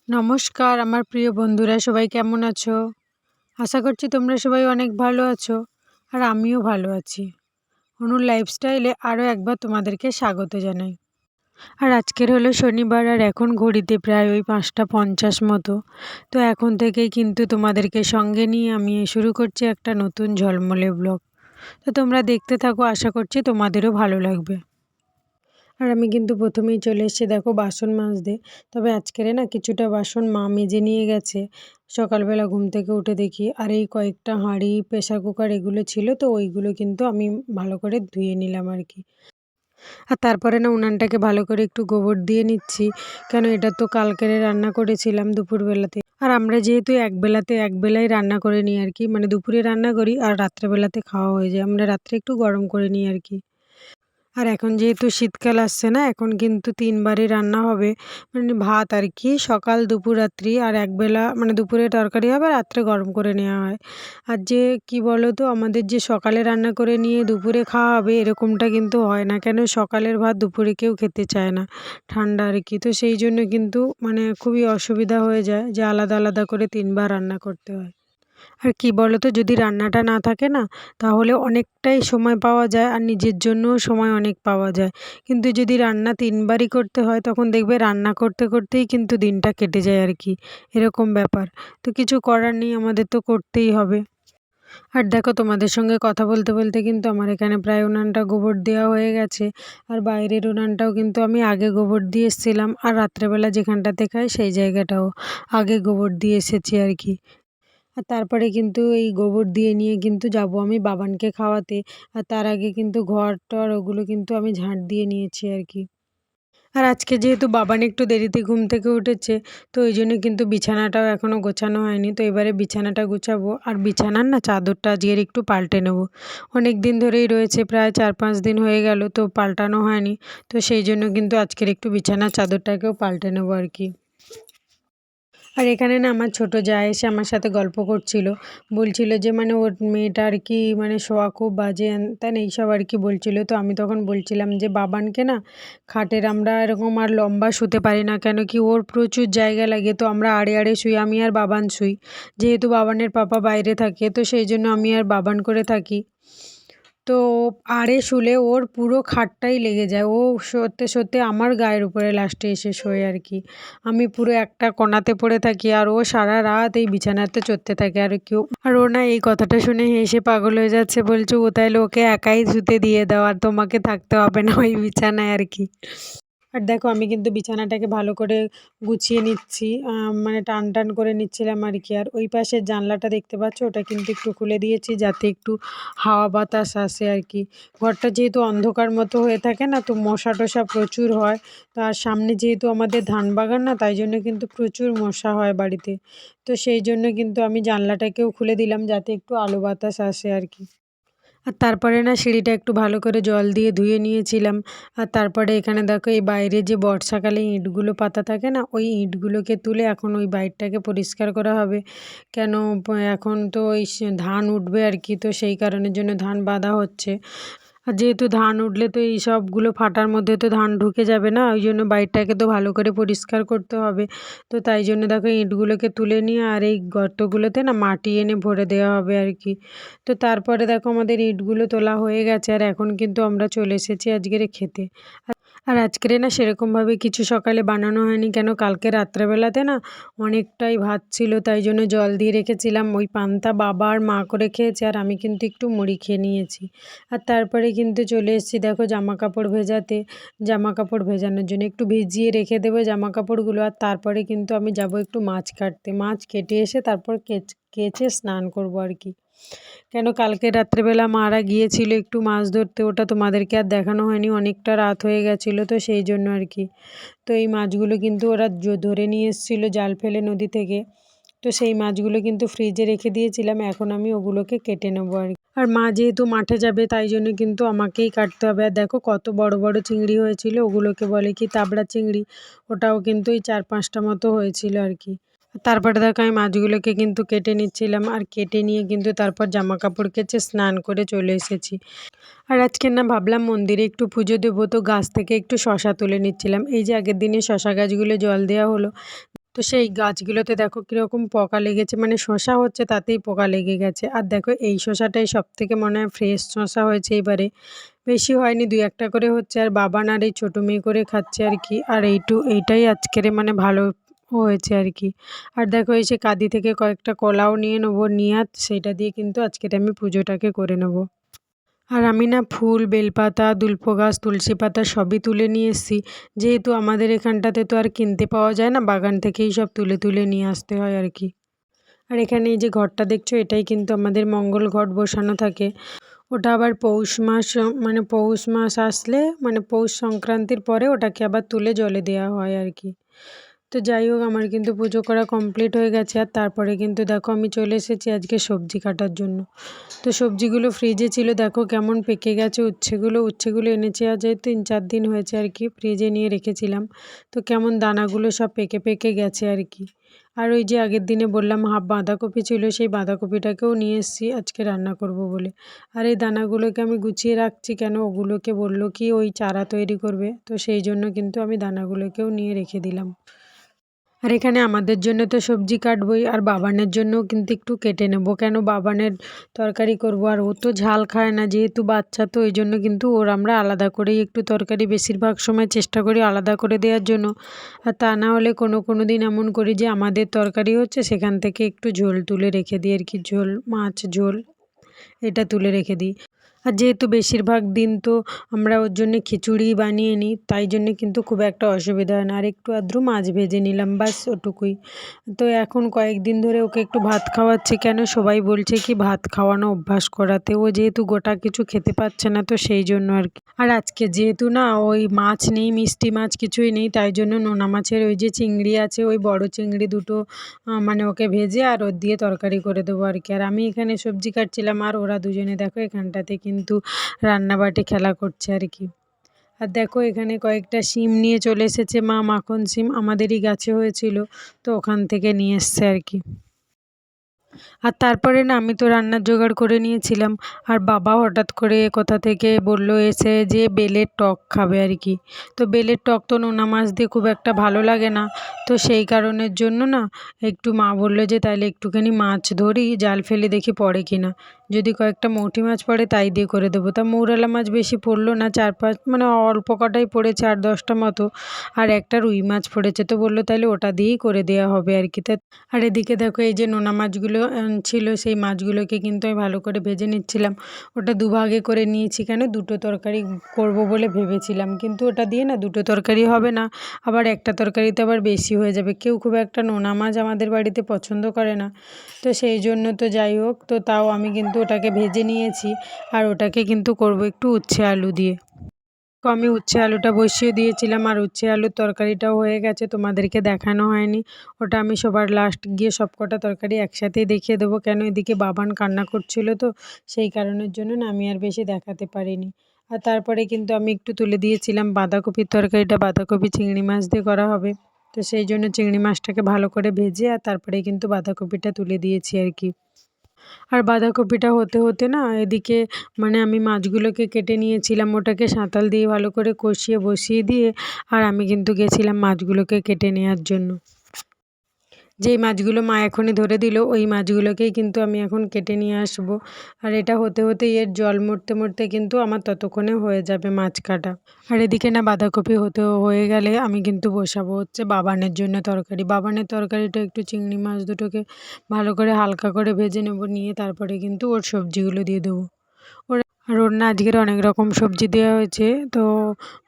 নমস্কার আমার প্রিয় বন্ধুরা, সবাই কেমন আছো? আশা করছি তোমরা সবাই অনেক ভালো আছো, আর আমিও ভালো আছি। অনুর লাইফস্টাইলে আরও একবার তোমাদেরকে স্বাগত জানাই। আর আজকের হলো শনিবার, আর এখন ঘড়িতে প্রায় ওই 5:50 মতো। তো এখন থেকেই কিন্তু তোমাদেরকে সঙ্গে নিয়ে আমি শুরু করছি একটা নতুন ঝলমলে ব্লগ। তো তোমরা দেখতে থাকো, আশা করছি তোমাদেরও ভালো লাগবে। আর আমি কিন্তু প্রথমেই চলে এসেছি দেখো বাসন মাজতে। তবে আজকের না কিছুটা বাসন মা মেজে নিয়ে গেছে। সকালবেলা ঘুম থেকে উঠে দেখি, আর এই কয়েকটা হাঁড়ি, প্রেসার কুকার এগুলো ছিল, তো ওইগুলো কিন্তু আমি ভালো করে ধুয়ে নিলাম আর কি। আর তারপরে না উনানটাকে ভালো করে একটু গোবর দিয়ে নিচ্ছি, কেন এটা তো কালকের রান্না করেছিলাম দুপুরবেলাতে। আর আমরা যেহেতু একবেলাই রান্না করে নিই আর কি, মানে দুপুরে রান্না করি আর রাত্রেবেলাতে খাওয়া হয়ে যায়, আমরা রাত্রে একটু গরম করে নিই আর কি। আর এখন যেহেতু শীতকাল আসছে না, এখন কিন্তু 3 বারই রান্না হবে, মানে ভাত আর কি, সকাল দুপুর রাত্রি। আর একবেলা মানে দুপুরে তরকারি হবে, রাত্রে গরম করে নেওয়া হয়। আর যে কি বলো তো, আমাদের যে সকালে রান্না করে নিয়ে দুপুরে খাওয়া হবে এরকমটা কিন্তু হয় না, কেন সকালের ভাত দুপুরে কেউ খেতে চায় না, ঠান্ডা আর কি। তো সেই জন্য কিন্তু মানে খুবই অসুবিধা হয়ে যায় যে আলাদা আলাদা করে 3 বার রান্না করতে হয়। আর কি বলো তো, যদি রান্নাটা না থাকে না, তাহলে অনেকটাই সময় পাওয়া যায় আর নিজের জন্যও সময় অনেক পাওয়া যায়। কিন্তু যদি রান্না 3 বারই করতে হয়, তখন দেখবে রান্না করতে করতেই কিন্তু দিনটা কেটে যায় আর কি, এরকম ব্যাপার। তো কিছু করার নেই, আমাদের তো করতেই হবে। আর দেখো তোমাদের সঙ্গে কথা বলতে বলতে কিন্তু আমার এখানে প্রায় উনানটা গোবর দেওয়া হয়ে গেছে। আর বাইরের উনানটাও কিন্তু আমি আগে গোবর দিয়ে এসেছিলাম, আর রাত্রেবেলা যেখানটাতে খাই সেই জায়গাটাও আগে গোবর দিয়ে এসেছি আর কি। আর তারপরে কিন্তু এই গোবর দিয়ে নিয়ে কিন্তু যাব আমি বাবানকে খাওয়াতে। আর তার আগে কিন্তু ঘর-টর ওগুলো কিন্তু আমি ঝাঁট দিয়ে নিয়েছি আর কি। আর আজকে যেহেতু বাবান একটু দেরিতে ঘুম থেকে উঠেছে, তো ওই জন্য কিন্তু বিছানাটাও এখনও গোছানো হয়নি। তো এবারে বিছানাটা গুছাবো, আর বিছানার না চাদরটা আজকের একটু পাল্টে নেব। অনেক দিন ধরেই রয়েছে, প্রায় 4-5 দিন হয়ে গেল, তো পাল্টানো হয়নি। তো সেই জন্য কিন্তু আজকের একটু বিছানার চাদরটাকেও পাল্টে নেব আর কি। আর এখানে না আমার ছোটো জায়া এসে আমার সাথে গল্প করছিল, বলছিল যে মানে ওর মেয়েটা আর কি মানে শোয়া খুব বাজে, হ্যান ত্যান এইসব আর কি বলছিল। তো আমি তখন বলছিলাম যে বাবানকে না খাটের আমরা এরকম আর লম্বা শুতে পারি না, কেন কি ওর প্রচুর জায়গা লাগে, তো আমরা আড়ে আড়ে শুই, আমি আর বাবান শুই। যেহেতু বাবানের পাপা বাইরে থাকে, তো সেই জন্য আমি আর বাবান করে থাকি। তো আড়ে শুলে ওর পুরো খাটটাই লেগে যায়, ও সত্যি সত্যি আমার গায়ের উপরে লাস্টে এসে শোয় আর কি। আমি পুরো একটা কোণাতে পড়ে থাকি, আর ও সারা রাত এই বিছানাতে চড়তে থাকে। আর ও না এই কথাটা শুনে হেসে পাগল হয়ে যাচ্ছে, বলছে ও তাইলে ওকে একাই শুতে দিয়ে দাও, আর তোমাকে থাকতে হবে না ওই বিছানায় আর কি। আর দেখো আমি কিন্তু বিছানাটাকে ভালো করে গুছিয়ে নিচ্ছি, মানে টান টান করে নিচ্ছিলাম আর কি। আর ওই পাশের জানলাটা দেখতে পাচ্ছ, ওটা কিন্তু একটু খুলে দিয়েছি যাতে একটু হাওয়া বাতাস আসে আর কি। ঘরটা যেহেতু অন্ধকার মতো হয়ে থাকে না, তো মশা টশা প্রচুর হয়। তো আর সামনে যেহেতু আমাদের ধান বাগান না, তাই জন্য কিন্তু প্রচুর মশা হয় বাড়িতে। তো সেই জন্য কিন্তু আমি জানলাটাকেও খুলে দিলাম যাতে একটু আলো বাতাস আসে আর কি। আর তারপরে না সিঁড়িটা একটু ভালো করে জল দিয়ে ধুয়ে নিয়েছিলাম। আর তারপরে এখানে দেখো এই বাইরে যে বর্ষাকালে ইঁটগুলো পাতা থাকে না, ওই ইঁটগুলোকে তুলে এখন ওই বাইরটাকে পরিষ্কার করা হবে। কেন এখন তো ওই ধান উঠবে আর কি, তো সেই কারণের জন্য ধান বাঁধা হচ্ছে। আর যেহেতু ধান উঠলে তো এই সবগুলো ফাটার মধ্যে তো ধান ঢুকে যাবে না, ওই জন্য বাইরটাকে তো ভালো করে পরিষ্কার করতে হবে। তো তাই জন্য দেখো ইঁটগুলোকে তুলে নিয়ে আর এই গর্তগুলোতে না মাটি এনে ভরে দেওয়া হবে আর কি। তো তারপরে দেখো আমাদের ইঁটগুলো তোলা হয়ে গেছে, আর এখন কিন্তু আমরা চলে এসেছি আজকের খেতে। আর আজকের না সেরকমভাবে কিছু সকালে বানানো হয়নি, কেন কালকে রাত্রেবেলাতে না অনেকটাই ভাত ছিল, তাই জন্য জল দিয়ে রেখেছিলাম। ওই পান্তা বাবা আর মা করে খেয়েছে, আর আমি কিন্তু একটু মুড়ি খেয়ে নিয়েছি। আর তারপরে কিন্তু চলে এসেছি দেখো জামা কাপড় ভেজাতে। জামা কাপড় ভেজানোর জন্য একটু ভিজিয়ে রেখে দেবো জামা কাপড়গুলো, আর তারপরে কিন্তু আমি যাব একটু মাছ কাটতে। মাছ কেটে এসে তারপর কেচে স্নান করবো আর কি। কেন কালকে রাত্রেবেলা মারা গিয়েছিল একটু মাছ ধরতে, ওটা তোমাদেরকে আর দেখানো হয়নি, অনেকটা রাত হয়ে গেছিলো, তো সেই জন্য আর কি। তো এই মাছগুলো কিন্তু ওরা ধরে নিয়ে এসেছিলো জাল ফেলে নদী থেকে। তো সেই মাছগুলো কিন্তু ফ্রিজে রেখে দিয়েছিলাম, এখন আমি ওগুলোকে কেটে নেবো আর কি। আর মা যেহেতু মাঠে যাবে, তাই জন্য কিন্তু আমাকেই কাটতে হবে। আর দেখো কত বড় বড় চিংড়ি হয়েছিল, ওগুলোকে বলে কি তাবড়া চিংড়ি। ওটাও কিন্তু এই 4-5টা মতো হয়েছিল আর কি। তারপরে দেখো আমি মাছগুলোকে কিন্তু কেটে নিচ্ছিলাম, আর কেটে নিয়ে কিন্তু তারপর জামা কাপড় কেচে স্নান করে চলে এসেছি। আর আজকে না ভাবলাম মন্দিরে একটু পুজো দেবো, তো গাছ থেকে একটু শশা তুলে নিচ্ছিলাম। এই যে আগের দিনে শশা গাছগুলো জল দেওয়া হলো, তো সেই গাছগুলোতে দেখো কীরকম পোকা লেগেছে, মানে শশা হচ্ছে তাতেই পোকা লেগে গেছে। আর দেখো এই শশাটাই সব থেকে মনে হয় ফ্রেশ শশা হয়েছে এবারে, বেশি হয়নি, 2-1টা করে হচ্ছে। আর বাবান আর এই ছোটো মেয়ে করে খাচ্ছে আর কি। আর এইটাই আজকের মানে ভালো হয়েছে আর কি। আর দেখো এই সে কাঁদি থেকে কয়েকটা কলাও নিয়ে নেবো, নিয়ে সেইটা দিয়ে কিন্তু আজকের আমি পুজোটাকে করে নেবো। আর আমি না ফুল, বেলপাতা, দুলপো গাছ, তুলসী পাতা সবই তুলে নিয়ে এসেছি। যেহেতু আমাদের এখানটাতে তো আর কিনতে পাওয়া যায় না, বাগান থেকেই সব তুলে তুলে নিয়ে আসতে হয় আর কি। আর এখানে এই যে ঘরটা দেখছো, এটাই কিন্তু আমাদের মঙ্গল ঘট বসানো থাকে। ওটা আবার পৌষ মাস আসলে, মানে পৌষ সংক্রান্তির পরে ওটাকে আবার তুলে জলে দেওয়া হয় আর কি। তো যাই হোক, আমার কিন্তু পুজো করা কমপ্লিট হয়ে গেছে। আর তারপরে কিন্তু দেখো আমি চলে এসেছি আজকে সবজি কাটার জন্য। তো সবজিগুলো ফ্রিজে ছিল, দেখো কেমন পেকে গেছে উচ্ছেগুলো এনেছে আজ 3-4 দিন হয়েছে আর কি, ফ্রিজে নিয়ে রেখেছিলাম। তো কেমন দানাগুলো সব পেকে পেকে গেছে আর কি। আর ওই যে আগের দিনে বললাম হাফ বাঁধাকপি ছিল, সেই বাঁধাকপিটাকেও নিয়ে এসেছি আজকে রান্না করব বলে। আর এই দানাগুলোকে আমি গুছিয়ে রাখছি কেন, ওগুলোকে বললো কি ওই চারা তৈরি করবে, তো সেই জন্য কিন্তু আমি দানাগুলোকেও নিয়ে রেখে দিলাম। আর এখানে আমাদের জন্য তো সবজি কাটবই, আর বাবানের জন্যও কিন্তু একটু কেটে নেব, কেন বাবানের তরকারি করব। আর ও তো ঝাল খায় না, যেহেতু বাচ্চা, তো এই জন্য কিন্তু ওর আমরা আলাদা করেই একটু তরকারি বেশিরভাগ সময় চেষ্টা করি আলাদা করে দেওয়ার জন্য। আর তা না হলে কোনো দিন এমন করি যে আমাদের তরকারি হচ্ছে সেখান থেকে একটু ঝোল তুলে রেখে দিই আর কি, মাছ ঝোল এটা তুলে রেখে দিই। আর যেহেতু বেশিরভাগ দিন তো আমরা ওর জন্যে খিচুড়ি বানিয়ে নিই, তাই জন্যে কিন্তু খুব একটা অসুবিধা হয় না। আর একটু আধটু মাছ ভেজে নিলাম, বাস ওটুকুই। তো এখন কয়েকদিন ধরে ওকে একটু ভাত খাওয়াচ্ছি, কেন সবাই বলছে কি ভাত খাওয়ানো অভ্যাস করাতে, ও যেহেতু গোটা কিছু খেতে পারছে না, তো সেই জন্য আর কি। আর আজকে যেহেতু না ওই মাছ নেই, মিষ্টি মাছ কিছুই নেই, তাই জন্য নোনা মাছের ওই যে চিংড়ি আছে, ওই বড় চিংড়ি দুটো মানে ওকে ভেজে আর ওর দিয়ে তরকারি করে দেবো আর কি। আর আমি এখানে সবজি কাটছিলাম, আর ওরা দুজনে দেখো এখানটাতে কিন্তু রান্নাবাটি খেলা করছে আর কি। আর দেখো এখানে কয়েকটা শিম নিয়ে চলে এসেছে মা, মাখন শিম আমাদেরই গাছে হয়েছিল, তো ওখান থেকে নিয়ে এসছে আর কি। আর তারপরে না আমি তো রান্নার জোগাড় করে নিয়েছিলাম, আর বাবা হঠাৎ করে কোথা থেকে বললো এসে যে বেলের টক খাবে আর কি। তো বেলের টক তো নোনা মাছ দিয়ে খুব একটা ভালো লাগে না, তো সেই কারণের জন্য না একটু মা বললো যে তাইলে একটুখানি মাছ ধরি, জাল ফেলে দেখি পড়ে কি না, যদি কয়েকটা মৌটি মাছ পড়ে তাই দিয়ে করে দেবো। তা মৌরালা মাছ বেশি পড়লো না, 4-5 মানে অল্প কটাই পড়েছে, 8-10টা মতো। আর একটা রুই মাছ পড়েছে, তো বললো তাহলে ওটা দিয়েই করে দেওয়া হবে আর কি। তা আর এদিকে দেখো এই যে নোনা মাছগুলো ছিল, সেই মাছগুলোকে কিন্তু আমি ভালো করে ভেজে নিচ্ছিলাম। ওটা দুভাগে করে নিয়েছি, কেন দুটো তরকারি করব বলে ভেবেছিলাম, কিন্তু ওটা দিয়ে না দুটো তরকারি হবে না, আবার একটা তরকারিতে আবার বেশি হয়ে যাবে। কেউ খুব একটা নোনা মাছ আমাদের বাড়িতে পছন্দ করে না, তো সেই জন্য তো যাই হোক, তো তাও আমি কিন্তু ওটাকে ভেজে নিয়েছি। আর ওটাকে কিন্তু করব একটু উচ্ছে আলু দিয়ে। তো আমি উচ্ছে আলুটা বসিয়ে দিয়েছিলাম, আর উচ্ছে আলুর তরকারিটাও হয়ে গেছে, তোমাদেরকে দেখানো হয়নি। ওটা আমি সবার লাস্ট গিয়ে সব কটা তরকারি একসাথেই দেখিয়ে দেবো, কেন এদিকে বাবান কান্না করছিল, তো সেই কারণের জন্য না আমি আর বেশি দেখাতে পারিনি। আর তারপরে কিন্তু আমি একটু তুলে দিয়েছিলাম বাঁধাকপির তরকারিটা, বাঁধাকপি চিংড়ি মাছ দিয়ে করা হবে, তো সেই জন্য চিংড়ি মাছটাকে ভালো করে ভেজে আর তারপরে কিন্তু বাঁধাকপিটা তুলে দিয়েছি আর কি। আর বাঁধাকপিটা হতে হতে না এদিকে মানে আমি মাছগুলোকে কেটে নিয়েছিলাম, ওটাকে সাঁতাল দিয়ে ভালো করে কষিয়ে বসিয়ে দিয়ে আর আমি কিন্তু গেছিলাম মাছগুলোকে কেটে নেওয়ার জন্য। যেই মাছগুলো মা এখনই ধরে দিল ওই মাছগুলোকেই কিন্তু আমি এখন কেটে নিয়ে আসব। আর এটা হতে হতে এর জল মরতে মরতে কিন্তু আমার ততক্ষণে হয়ে যাবে মাছ কাটা। আর এদিকে না বাঁধাকপি হয়ে গেলে আমি কিন্তু বসাবো হচ্ছে বাবানের জন্য তরকারি। বাবানের তরকারিটা একটু চিংড়ি মাছ দুটোকে ভালো করে হালকা করে ভেজে নেব, নিয়ে তারপরে কিন্তু ওর সবজিগুলো দিয়ে দেবো। আর ওর না আজকের অনেক রকম সবজি দেওয়া হয়েছে, তো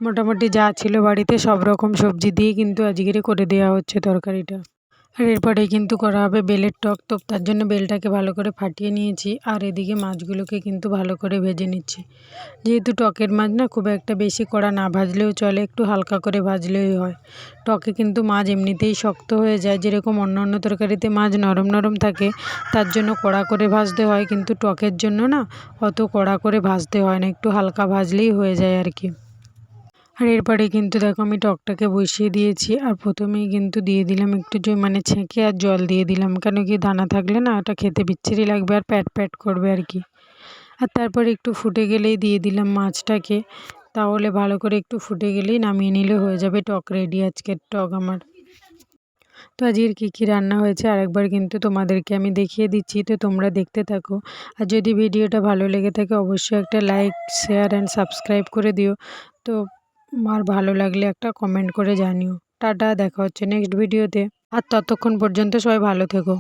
মোটামুটি যা ছিল বাড়িতে সব রকম সবজি দিয়ে কিন্তু আজকের করে দেওয়া হচ্ছে তরকারিটা। আর এরপরেই কিন্তু করা হবে বেলের টক, তো তার জন্য বেলটাকে ভালো করে ফাটিয়ে নিয়েছি, আর এদিকে মাছগুলোকে কিন্তু ভালো করে ভেজে নিচ্ছি। যেহেতু টকের মাছ না খুব একটা বেশি কড়া না ভাজলেও চলে, একটু হালকা করে ভাজলেই হয়। টকে কিন্তু মাছ এমনিতেই শক্ত হয়ে যায়, যেরকম অন্য অন্য তরকারিতে মাছ নরম নরম থাকে, তার জন্য কড়া করে ভাজতে হয়, কিন্তু টকের জন্য না অত কড়া করে ভাজতে হয় না, একটু হালকা ভাজলেই হয়ে যায় আর কি। আর এরপরে কিন্তু দেখো আমি টকটাকে বসিয়ে দিয়েছি, আর প্রথমেই কিন্তু দিয়ে দিলাম একটু মানে ছেঁকে আর জল দিয়ে দিলাম, কেন কি দানা থাকলে না ওটা খেতে বিচ্ছিরি লাগবে আর প্যাট প্যাট করবে আর কি। আর তারপরে একটু ফুটে গেলেই দিয়ে দিলাম মাছটাকে, তাহলে ভালো করে একটু ফুটে গেলেই নামিয়ে নিলে হয়ে যাবে টক রেডি, আজকের টক আমার। তো আজকের কী রান্না হয়েছে আরেকবার কিন্তু তোমাদেরকে আমি দেখিয়ে দিচ্ছি, তো তোমরা দেখতে থাকো। আর যদি ভিডিওটা ভালো লেগে থাকে অবশ্যই একটা লাইক, শেয়ার অ্যান্ড সাবস্ক্রাইব করে দিও। তো আর ভালো লাগলে একটা কমেন্ট করে জানিও। টাটা, দেখা হচ্ছে নেক্সট ভিডিওতে। আর ততক্ষণ পর্যন্ত সবাই ভালো থেকো।